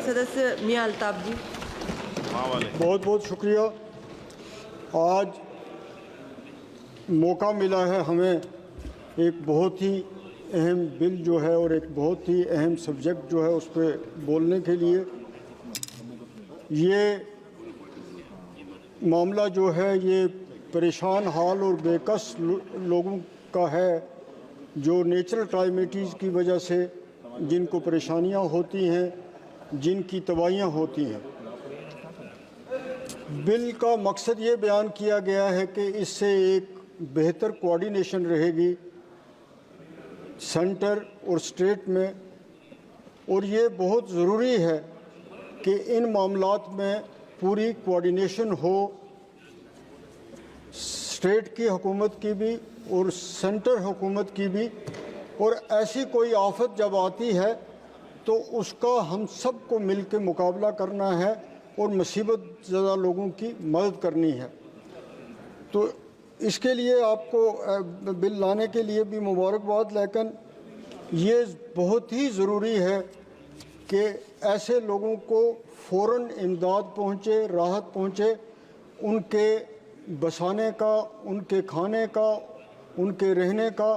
सदस्य मियां अल्ताफ जी। बहुत बहुत शुक्रिया। आज मौका मिला है हमें एक बहुत ही अहम बिल जो है और एक बहुत ही अहम सब्जेक्ट जो है उस पर बोलने के लिए। ये मामला जो है ये परेशान हाल और बेकस लोगों का है जो नेचुरल क्लाइमेटीज़ की वजह से जिनको परेशानियां होती हैं, जिनकी तबाहियां होती हैं। बिल का मकसद ये बयान किया गया है कि इससे एक बेहतर कोऑर्डिनेशन रहेगी सेंटर और स्टेट में, और ये बहुत ज़रूरी है कि इन मामलात में पूरी कोऑर्डिनेशन हो, स्टेट की हुकूमत की भी और सेंटर हुकूमत की भी। और ऐसी कोई आफत जब आती है तो उसका हम सब को मिल के मुकाबला करना है और मुसीबत ज़्यादा लोगों की मदद करनी है। तो इसके लिए आपको बिल लाने के लिए भी मुबारकबाद, लेकिन ये बहुत ही ज़रूरी है कि ऐसे लोगों को फ़ौरन इमदाद पहुँचे, राहत पहुँचे, उनके बसाने का, उनके खाने का, उनके रहने का,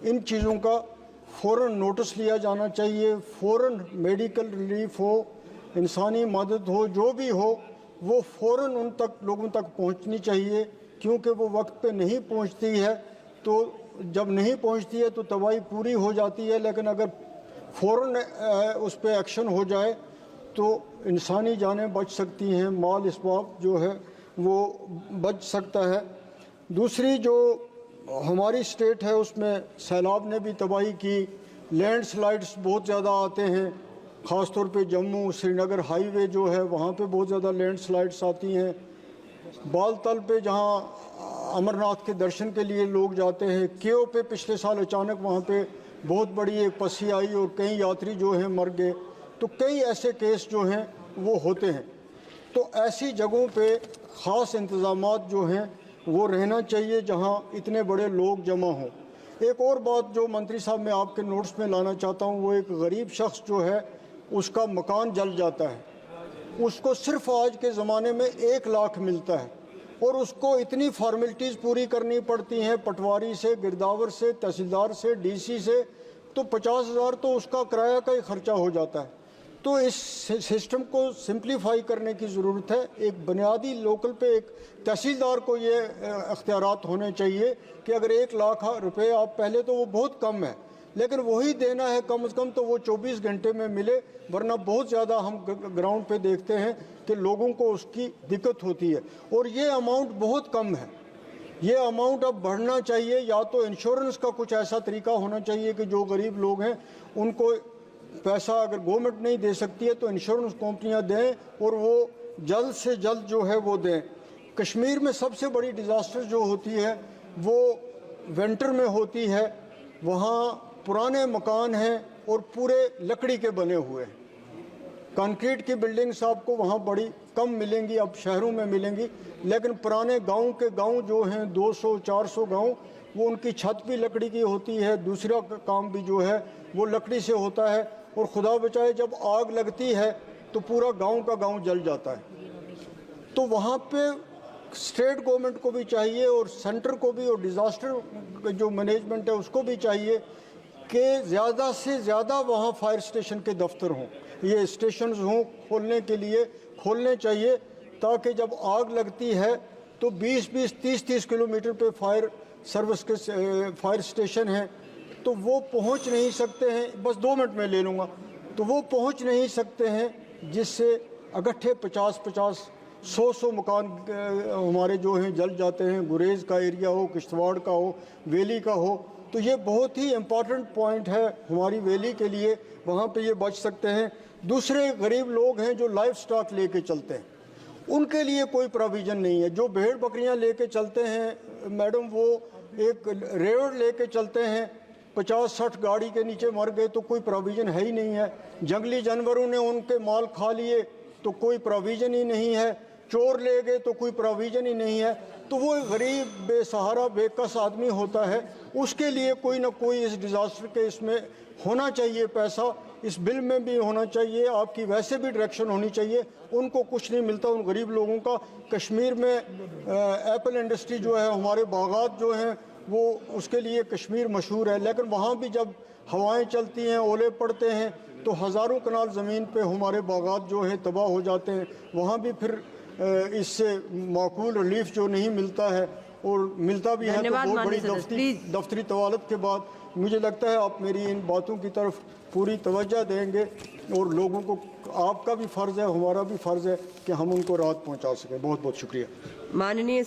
इन चीज़ों का फ़ौरन नोटिस लिया जाना चाहिए। फ़ौरन मेडिकल रिलीफ हो, इंसानी मदद हो, जो भी हो वो फ़ौरन उन तक लोगों तक पहुंचनी चाहिए, क्योंकि वो वक्त पे नहीं पहुंचती है तो जब नहीं पहुंचती है तो तबाही पूरी हो जाती है। लेकिन अगर फ़ौरन उस पर एक्शन हो जाए तो इंसानी जानें बच सकती हैं, माल इसबाब जो है वो बच सकता है। दूसरी जो हमारी स्टेट है उसमें सैलाब ने भी तबाही की, लैंडस्लाइड्स बहुत ज़्यादा आते हैं, ख़ास तौर पे जम्मू श्रीनगर हाईवे जो है वहाँ पे बहुत ज़्यादा लैंडस्लाइड्स आती हैं। बालतल पे जहाँ अमरनाथ के दर्शन के लिए लोग जाते हैं, केओ पे पिछले साल अचानक वहाँ पे बहुत बड़ी एक पसी आई और कई यात्री जो हैं मर गए। तो कई ऐसे केस जो हैं वो होते हैं। तो ऐसी जगहों पे ख़ास इंतज़ामात जो हैं वो रहना चाहिए जहाँ इतने बड़े लोग जमा हों। एक और बात जो मंत्री साहब मैं आपके नोट्स में लाना चाहता हूँ, वो एक गरीब शख्स जो है उसका मकान जल जाता है, उसको सिर्फ आज के ज़माने में 1 लाख मिलता है और उसको इतनी फॉर्मेलिटीज़ पूरी करनी पड़ती हैं, पटवारी से, गिरदावर से, तहसीलदार से, डीसी से, तो 50,000 तो उसका किराया का ही खर्चा हो जाता है। तो इस सिस्टम को सिंप्लीफाई करने की ज़रूरत है। एक बुनियादी लोकल पे एक तहसीलदार को ये अख्तियारात होने चाहिए कि अगर 1 लाख रुपए आप पहले तो वो बहुत कम है, लेकिन वही देना है कम से कम तो वो 24 घंटे में मिले, वरना बहुत ज़्यादा हम ग्राउंड पे देखते हैं कि लोगों को उसकी दिक्कत होती है। और ये अमाउंट बहुत कम है, ये अमाउंट अब बढ़ना चाहिए। या तो इंश्योरेंस का कुछ ऐसा तरीका होना चाहिए कि जो गरीब लोग हैं उनको पैसा अगर गवर्नमेंट नहीं दे सकती है तो इंश्योरेंस कंपनियां दें और वो जल्द से जल्द जो है वो दें। कश्मीर में सबसे बड़ी डिज़ास्टर जो होती है वो विंटर में होती है। वहाँ पुराने मकान हैं और पूरे लकड़ी के बने हुए हैं। कंक्रीट की बिल्डिंग्स आपको वहाँ बड़ी कम मिलेंगी, अब शहरों में मिलेंगी, लेकिन पुराने गांव के गांव जो हैं 200-400 गांव, वो उनकी छत भी लकड़ी की होती है, दूसरा काम भी जो है वो लकड़ी से होता है। और खुदा बचाए जब आग लगती है तो पूरा गांव का गांव जल जाता है। तो वहाँ पे स्टेट गवर्नमेंट को भी चाहिए और सेंटर को भी और डिज़ास्टर जो मैनेजमेंट है उसको भी चाहिए कि ज़्यादा से ज़्यादा वहाँ फायर स्टेशन के दफ्तर हों, ये स्टेशंस हों खोलने के लिए खोलने चाहिए, ताकि जब आग लगती है तो 20-20, 30-30 किलोमीटर पे फायर सर्विस के फायर स्टेशन हैं, तो वो पहुंच नहीं सकते हैं। बस 2 मिनट में ले लूँगा। तो वो पहुंच नहीं सकते हैं, जिससे इकट्ठे 50-50, 100-100 मकान हमारे जो हैं जल जाते हैं। गुरेज का एरिया हो, किश्तवाड़ का हो, वैली का हो, तो ये बहुत ही इम्पॉर्टेंट पॉइंट है हमारी वैली के लिए, वहाँ पे ये बच सकते हैं। दूसरे गरीब लोग हैं जो लाइफ स्टॉक लेके चलते हैं, उनके लिए कोई प्रोविज़न नहीं है। जो भेड़ बकरियां लेके चलते हैं मैडम, वो एक रेवड़ लेके चलते हैं, 50-60 गाड़ी के नीचे मर गए तो कोई प्रोविज़न है ही नहीं है। जंगली जानवरों ने उनके माल खा लिए तो कोई प्रोविज़न ही नहीं है। चोर ले गए तो कोई प्रोविज़न ही नहीं है। तो वो गरीब बेसहारा बेकस आदमी होता है, उसके लिए कोई ना कोई इस डिज़ास्टर के इसमें होना चाहिए पैसा, इस बिल में भी होना चाहिए, आपकी वैसे भी डायरेक्शन होनी चाहिए। उनको कुछ नहीं मिलता, उन गरीब लोगों का। कश्मीर में एप्पल इंडस्ट्री जो है, हमारे बागात जो हैं वो उसके लिए कश्मीर मशहूर है, लेकिन वहाँ भी जब हवाएं चलती हैं, ओले पड़ते हैं, तो हज़ारों कनाल ज़मीन पे हमारे बागात जो है तबाह हो जाते हैं। वहाँ भी फिर इससे माकूल रिलीफ जो नहीं मिलता है, और मिलता भी है तो बहुत बड़ी दफ्तरी तवालत के बाद। मुझे लगता है आप मेरी इन बातों की तरफ पूरी तवज्जो देंगे, और लोगों को, आपका भी फ़र्ज़ है, हमारा भी फ़र्ज़ है कि हम उनको राहत पहुँचा सकें। बहुत बहुत शुक्रिया। माननीय